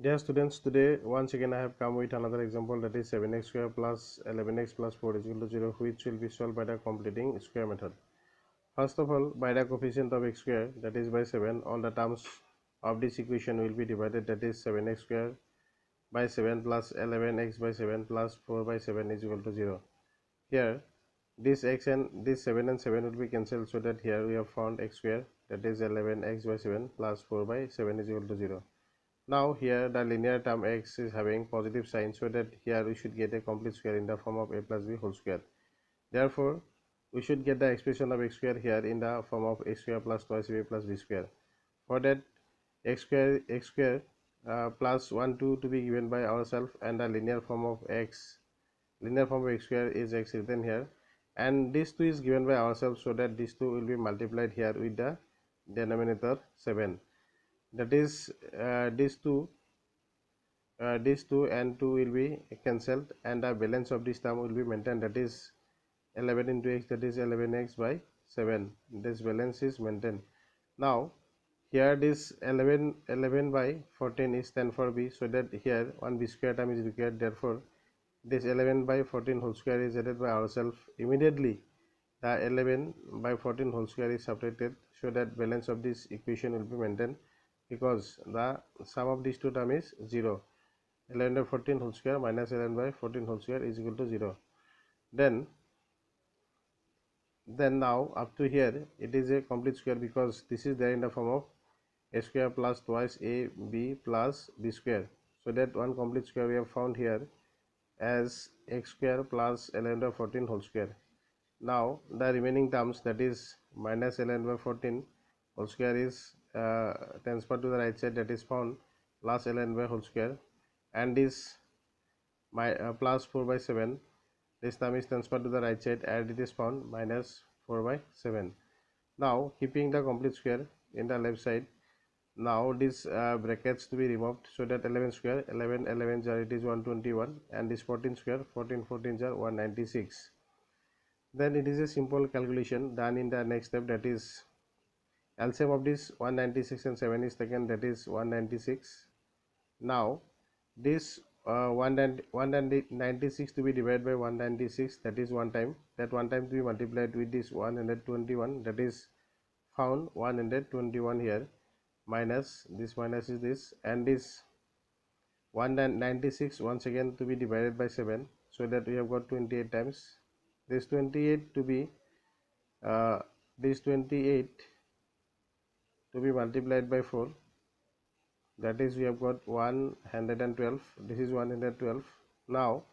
Dear students, today once again I have come with another example, that is 7x square plus 11x plus 4 is equal to 0, which will be solved by the completing square method. First of all, by the coefficient of x square, that is by 7, all the terms of this equation will be divided, that is 7x square by 7 plus 11x by 7 plus 4 by 7 is equal to 0. Here this x and this 7 and 7 will be cancelled, so that here we have found x square, that is 11x by 7 plus 4 by 7 is equal to 0. Now here the linear term x is having positive sign, so that here we should get a complete square in the form of a plus b whole square. Therefore, we should get the expression of x square here in the form of x square plus twice a plus b square. For that, x square plus 1 2 to be given by ourselves, and the linear form of x square is x written here, and this 2 is given by ourselves, so that these 2 will be multiplied here with the denominator 7. That is these 2 and 2 will be cancelled, and the balance of this term will be maintained, that is 11 into x, that is 11x by 7. This balance is maintained. Now here this 11 by 14 is stand for b, so that here one b square term is required. Therefore, this 11 by 14 whole square is added by ourselves. Immediately the 11 by 14 whole square is subtracted, so that balance of this equation will be maintained, because the sum of these two terms is 0. 11 by 14 whole square minus 11 by 14 whole square is equal to 0. Then now up to here it is a complete square, because this is there in the form of a square plus twice a b plus b square, so that one complete square we have found here as x square plus 11 by 14 whole square. Now the remaining terms, that is minus 11 by 14 whole square is transferred to the right side, that is found plus 11 by whole square, and this plus 4 by 7, this term is transferred to the right side, and it is found minus 4 by 7. Now keeping the complete square in the left side, now these brackets to be removed, so that 11 square 11 11 jar it is 121, and this 14 square 14 14 jar 196. Then it is a simple calculation done in the next step, that is LCM of this 196 and 7 is taken, that is 196. Now this 196 to be divided by 196, that is one time, that one time to be multiplied with this 121, that is found 121 here, minus this minus is this, and this 196 once again to be divided by 7, so that we have got 28 times. This 28 to be this 28 to be multiplied by 4, that is we have got 112. This is 112. Now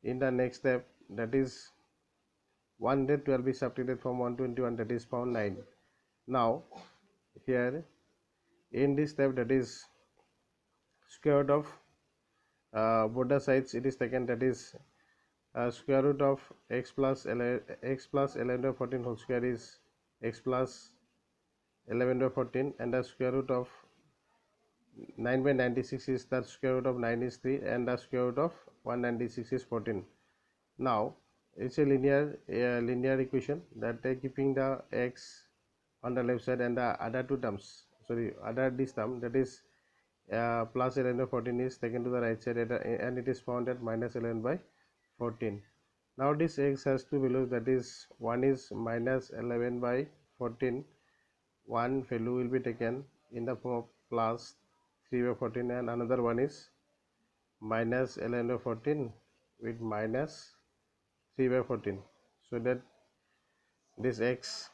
in the next step, that is 112 is subtracted from 121, that is found 9. Now here in this step, that is square root of both the sides it is taken, that is square root of x plus 11 by 14 whole square is x plus 11 by 14, and the square root of 9 by 96 is that square root of 9 is 3, and the square root of 196 is 14. Now it's a linear equation, that keeping the x on the left side, and the other two terms, sorry, other this term, that is plus 11 by 14 is taken to the right side, and it is found at minus 11 by 14. Now this x has two values, that is one is minus 11 by 14, one value will be taken in the form of plus 3 by 14, and another one is minus 11 by 14 with minus 3 by 14, so that this x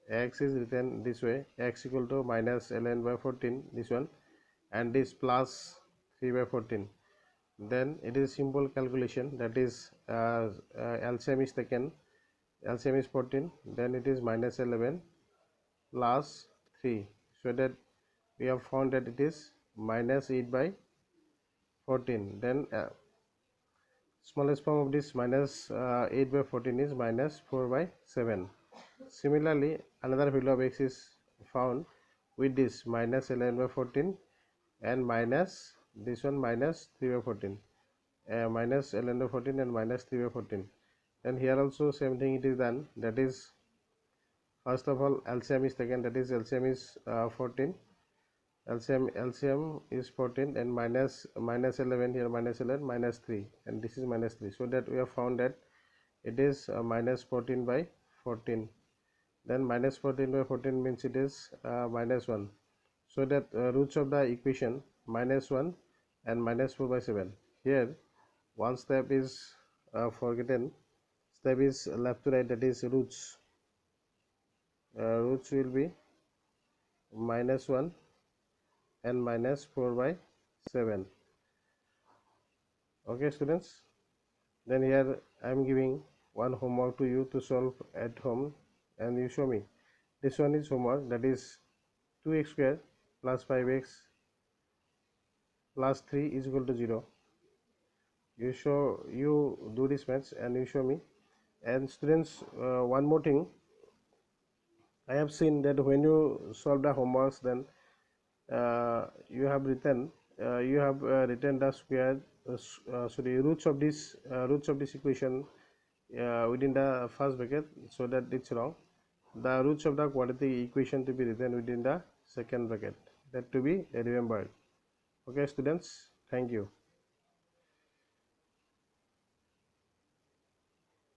is written this way, x equal to minus 11 by 14, this one, and this plus 3 by 14. Then it is simple calculation, that is LCM is taken, LCM is 14, then it is minus 11 plus 3, so that we have found that it is minus 8 by 14. Then smallest form of this minus 8 by 14 is minus 4 by 7. Similarly, another value of x is found with this minus 11 by 14 and minus this one minus 3 by 14, minus 11 by 14 and minus 3 by 14. And here also same thing it is done, that is first of all LCM is taken, that is LCM is 14, LCM is 14 and minus 11 here, minus 11 minus 3, and this is minus 3, so that we have found that it is minus 14 by 14. Then minus 14 by 14 means it is minus 1, so that roots of the equation minus 1 and minus 4 by 7. Here one step is forgotten, step is left to right, that is roots. Roots will be minus 1 and minus 4 by 7. Okay students, then here I am giving one homework to you to solve at home, and you show me. This one is homework, that is 2x square plus 5x plus 3 is equal to 0. You do this maths and you show me. And students, one more thing, I have seen that when you solve the homeworks, then you have written the square sorry, roots of this equation within the first bracket, so that it's wrong. The roots of the quadratic equation to be written within the second bracket, that to be remembered. Okay students, thank you.